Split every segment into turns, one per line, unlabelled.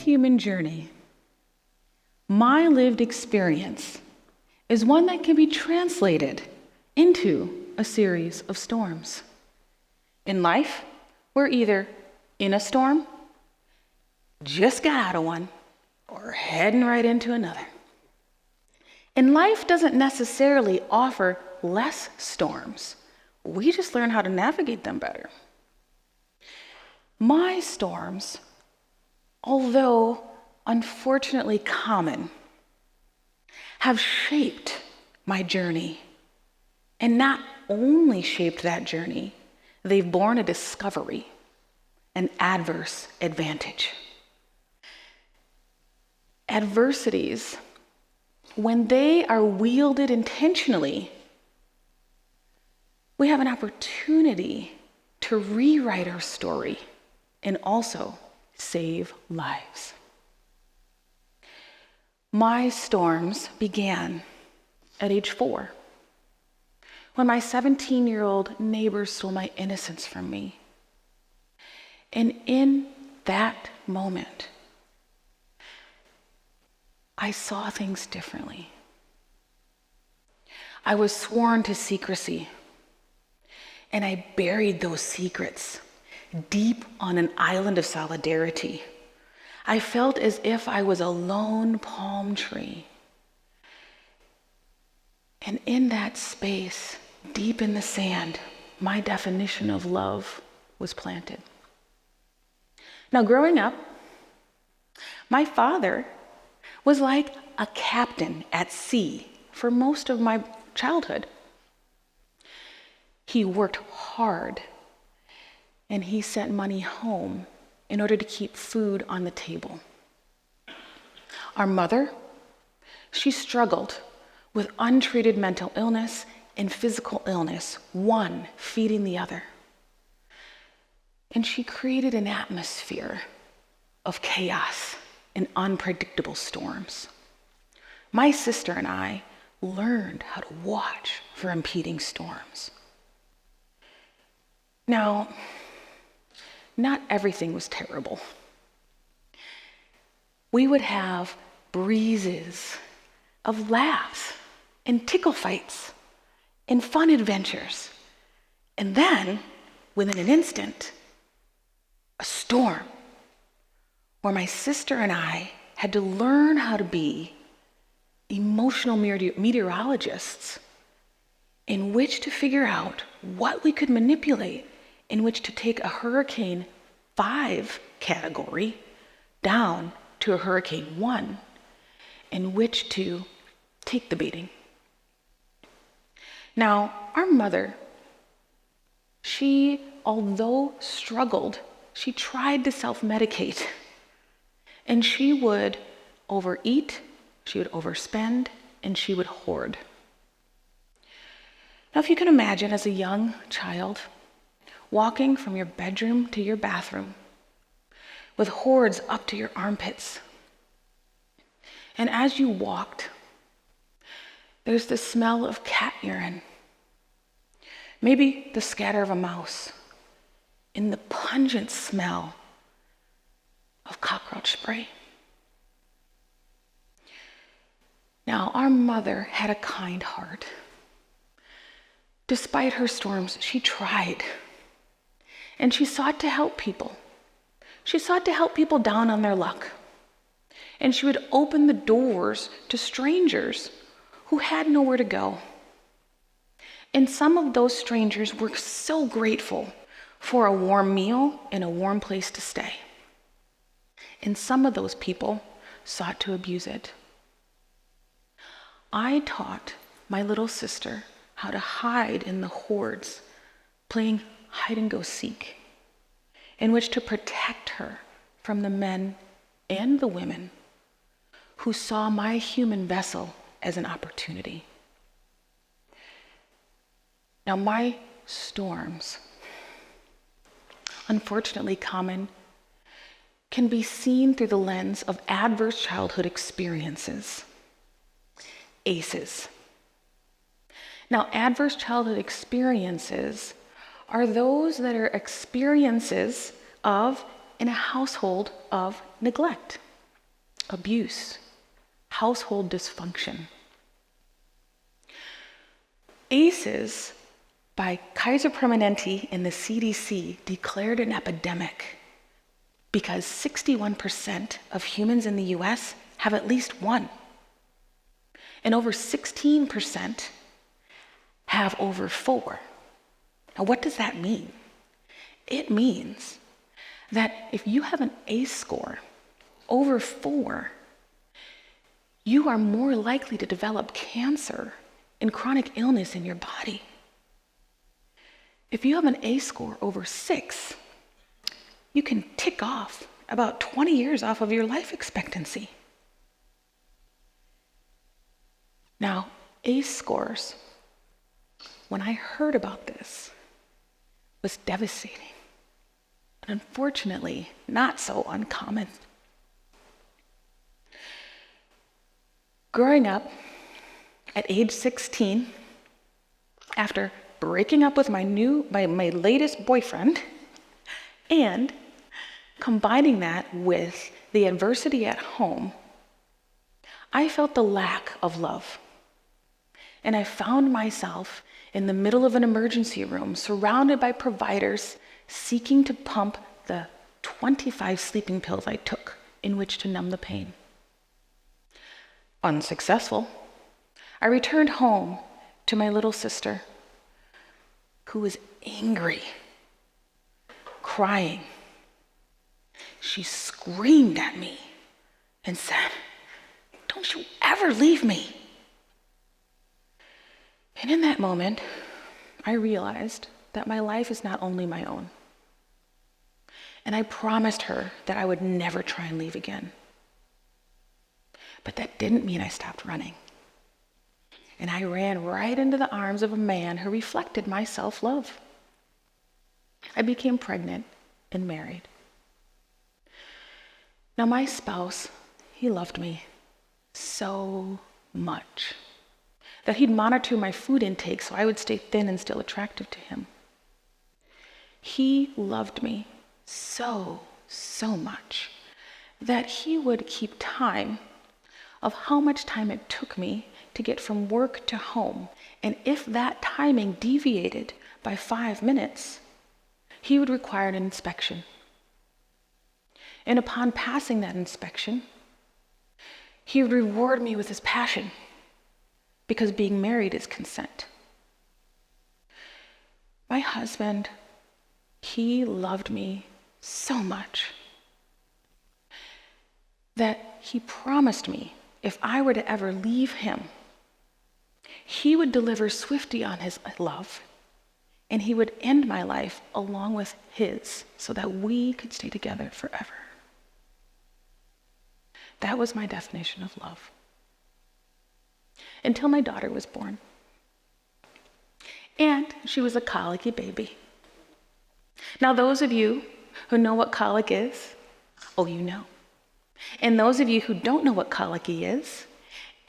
human journey, my lived experience is one that can be translated into a series of storms. In life, we're either in a storm, just got out of one, or heading right into another. And life doesn't necessarily offer less storms. We just learn how to navigate them better. My storms, although unfortunately common, have shaped my journey. And not only shaped that journey, they've borne a discovery, an adverse advantage. Adversities, when they are wielded intentionally, we have an opportunity to rewrite our story and also save lives. My storms began at age 4, when my 17-year-old neighbor stole my innocence from me. And in that moment, I saw things differently. I was sworn to secrecy, and I buried those secrets deep on an island of solidarity. I felt as if I was a lone palm tree. And in that space, deep in the sand, my definition of love was planted. Now, growing up, my father was like a captain at sea for most of my childhood. He worked hard, and he sent money home in order to keep food on the table. Our mother, she struggled with untreated mental illness and physical illness, one feeding the other. And she created an atmosphere of chaos and unpredictable storms. My sister and I learned how to watch for impeding storms. Now, not everything was terrible. We would have breezes of laughs and tickle fights and fun adventures. And then, within an instant, a storm where my sister and I had to learn how to be emotional meteorologists in which to figure out what we could manipulate, in which to take a Hurricane 5 category down to a Hurricane 1, in which to take the beating. Now, our mother, she, although struggled, she tried to self-medicate. And she would overeat, she would overspend, and she would hoard. Now, if you can imagine as a young child, walking from your bedroom to your bathroom with hoards up to your armpits. And as you walked, there's the smell of cat urine, maybe the scatter of a mouse, and the pungent smell of cockroach spray. Now, our mother had a kind heart. Despite her storms, she tried. And she sought to help people. She sought to help people down on their luck. And she would open the doors to strangers who had nowhere to go. And some of those strangers were so grateful for a warm meal and a warm place to stay. And some of those people sought to abuse it. I taught my little sister how to hide in the hordes, playing hide and go seek, in which to protect her from the men and the women who saw my human vessel as an opportunity. Now, my storms, unfortunately common, can be seen through the lens of adverse childhood experiences, ACEs. Now, adverse childhood experiences are those that are experiences of in a household of neglect, abuse, household dysfunction. ACEs by Kaiser Permanente and the CDC declared an epidemic because 61% of humans in the US have at least one. And over 16% have over 4. Now, what does that mean? It means that if you have an ACE score over 4, you are more likely to develop cancer and chronic illness in your body. If you have an ACE score over 6, you can tick off about 20 years off of your life expectancy. Now, ACE scores, when I heard about this, was devastating. And unfortunately, not so uncommon. Growing up at age 16, after breaking up with my latest boyfriend, and combining that with the adversity at home, I felt the lack of love. And I found myself in the middle of an emergency room, surrounded by providers seeking to pump the 25 sleeping pills I took in which to numb the pain. Unsuccessful, I returned home to my little sister, who was angry, crying. She screamed at me and said, "Don't you ever leave me." And in that moment, I realized that my life is not only my own. And I promised her that I would never try and leave again. But that didn't mean I stopped running. And I ran right into the arms of a man who reflected my self-love. I became pregnant and married. Now my spouse, he loved me so much that he'd monitor my food intake so I would stay thin and still attractive to him. He loved me so much that he would keep time of how much time it took me to get from work to home. And if that timing deviated by 5 minutes, he would require an inspection. And upon passing that inspection, he would reward me with his passion, because being married is consent. My husband, he loved me so much that he promised me if I were to ever leave him, he would deliver swiftly on his love, and he would end my life along with his so that we could stay together forever. That was my definition of love. Until my daughter was born. And she was a colicky baby. Now, those of you who know what colic is, oh, you know. And those of you who don't know what colicky is,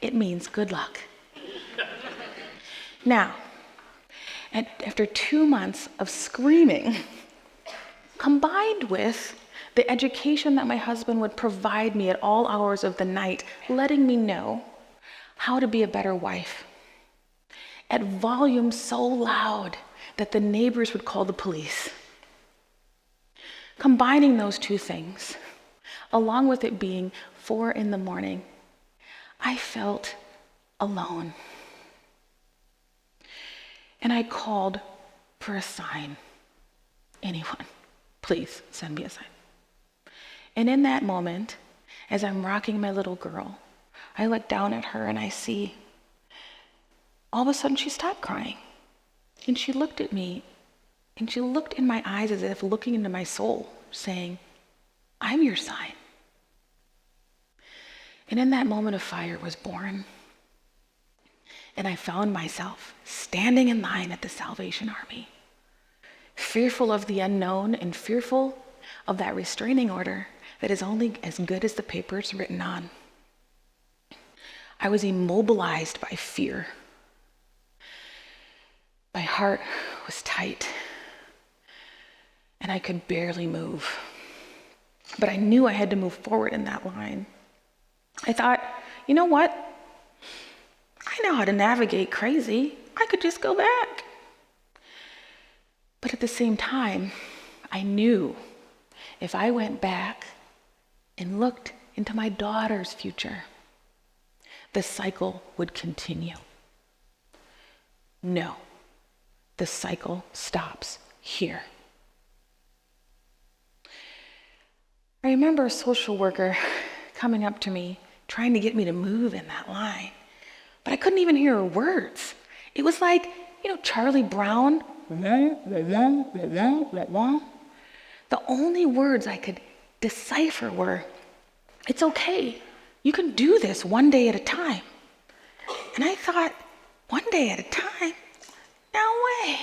it means good luck. Now, after 2 months of screaming, combined with the education that my husband would provide me at all hours of the night, letting me know how to be a better wife, at volume so loud that the neighbors would call the police. Combining those two things, along with it being 4 a.m, I felt alone. And I called for a sign. Anyone, please send me a sign. And in that moment, as I'm rocking my little girl, I look down at her and I see, all of a sudden she stopped crying. And she looked at me, and she looked in my eyes as if looking into my soul, saying, "I'm your sign." And in that moment, a fire was born. And I found myself standing in line at the Salvation Army, fearful of the unknown and fearful of that restraining order that is only as good as the paper it's written on. I was immobilized by fear. My heart was tight, and I could barely move. But I knew I had to move forward in that line. I thought, you know what? I know how to navigate crazy. I could just go back. But at the same time, I knew if I went back and looked into my daughter's future, the cycle would continue. No, the cycle stops here. I remember a social worker coming up to me, trying to get me to move in that line, but I couldn't even hear her words. It was like, Charlie Brown. The only words I could decipher were, "It's okay. You can do this one day at a time." And I thought, one day at a time? No way.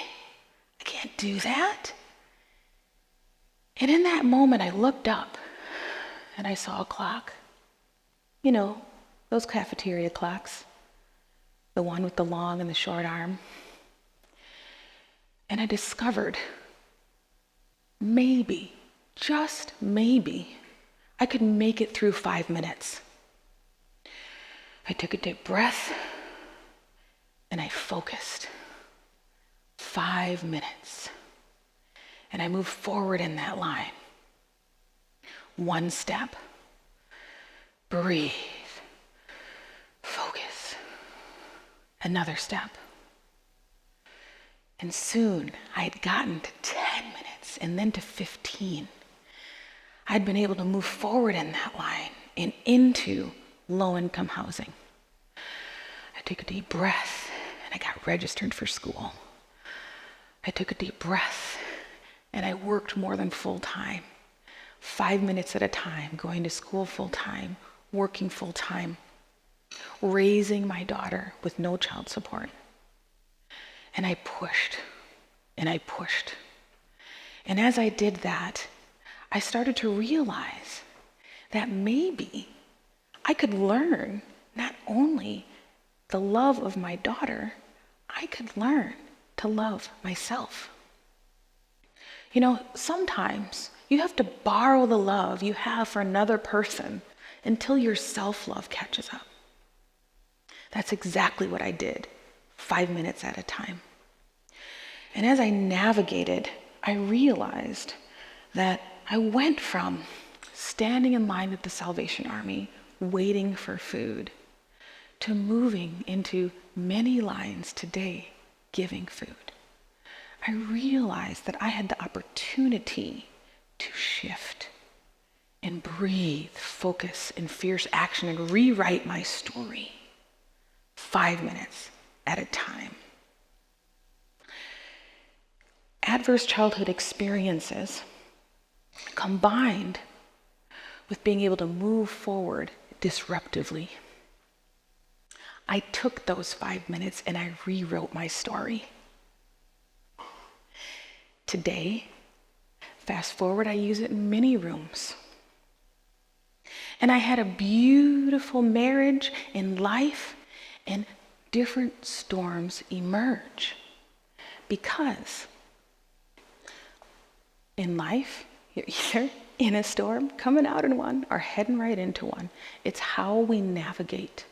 I can't do that. And in that moment, I looked up and I saw a clock. Those cafeteria clocks. The one with the long and the short arm. And I discovered maybe, just maybe, I could make it through 5 minutes. I took a deep breath and I focused. 5 minutes. And I moved forward in that line. One step. Breathe. Focus. Another step. And soon I had gotten to 10 minutes and then to 15. I'd been able to move forward in that line and into low-income housing. I took a deep breath and I got registered for school. I took a deep breath and I worked more than full-time. 5 minutes at a time, going to school full-time, working full-time, raising my daughter with no child support. And I pushed, and I pushed. And as I did that, I started to realize that maybe I could learn not only the love of my daughter, I could learn to love myself. Sometimes you have to borrow the love you have for another person until your self-love catches up. That's exactly what I did, 5 minutes at a time. And as I navigated, I realized that I went from standing in line at the Salvation Army, waiting for food, to moving into many lines today, giving food. I realized that I had the opportunity to shift and breathe, focus, and fierce action and rewrite my story 5 minutes at a time. Adverse childhood experiences combined with being able to move forward disruptively. I took those 5 minutes and I rewrote my story. Today, fast forward, I use it in many rooms. And I had a beautiful marriage and life, and different storms emerge. Because in life, you're either in a storm, coming out in one, or heading right into one. It's how we navigate.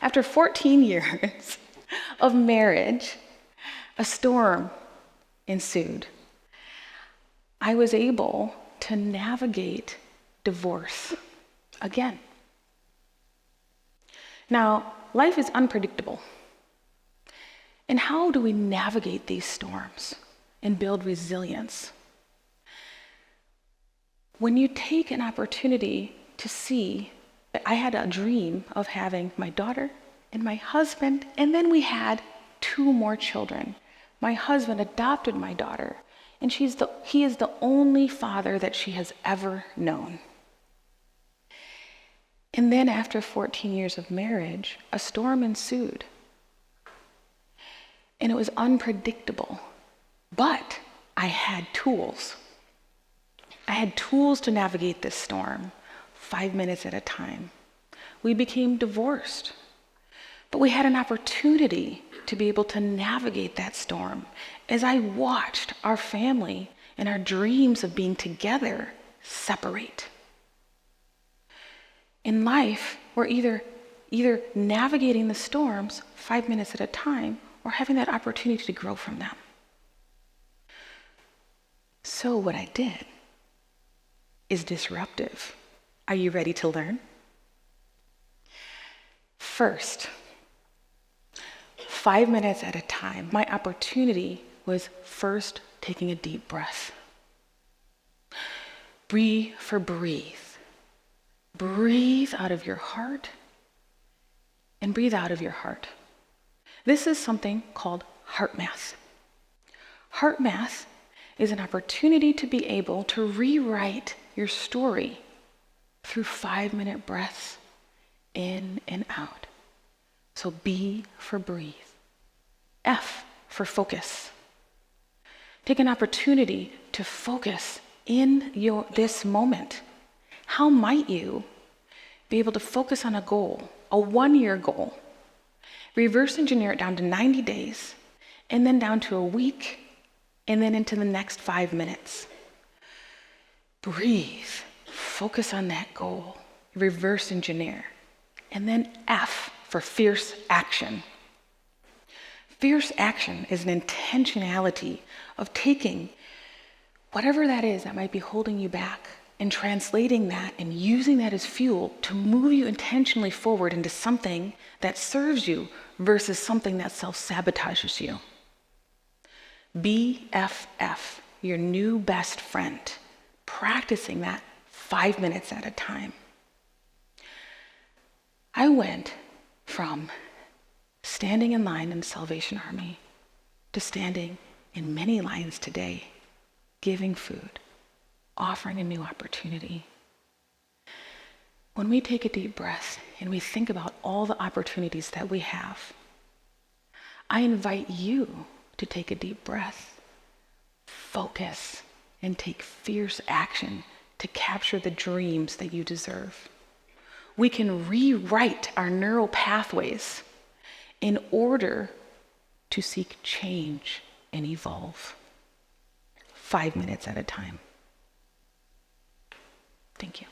After 14 years of marriage, a storm ensued. I was able to navigate divorce again. Now, life is unpredictable. And how do we navigate these storms and build resilience? When you take an opportunity to see, I had a dream of having my daughter and my husband, and then we had 2 more children. My husband adopted my daughter, and he is the only father that she has ever known. And then after 14 years of marriage, a storm ensued. And it was unpredictable, but I had tools. I had tools to navigate this storm 5 minutes at a time. We became divorced, but we had an opportunity to be able to navigate that storm as I watched our family and our dreams of being together separate. In life, we're either navigating the storms 5 minutes at a time or having that opportunity to grow from them. So what I did is disruptive. Are you ready to learn? First, 5 minutes at a time, my opportunity was first taking a deep breath. Breathe for breathe. Breathe out of your heart and breathe out of your heart. This is something called heart math. Heart math is an opportunity to be able to rewrite your story through 5-minute breaths in and out. So B for breathe. F for focus. Take an opportunity to focus in this moment. How might you be able to focus on a goal, a 1-year goal, reverse engineer it down to 90 days, and then down to a week, and then into the next 5 minutes? Breathe, focus on that goal, reverse engineer. And then F for fierce action. Fierce action is an intentionality of taking whatever that is that might be holding you back and translating that and using that as fuel to move you intentionally forward into something that serves you versus something that self-sabotages you. BFF, your new best friend, practicing that 5 minutes at a time. I went from standing in line in the Salvation Army to standing in many lines today, giving food, offering a new opportunity. When we take a deep breath and we think about all the opportunities that we have, I invite you to take a deep breath, focus, and take fierce action to capture the dreams that you deserve. We can rewrite our neural pathways in order to seek change and evolve. 5 minutes at a time. Thank you.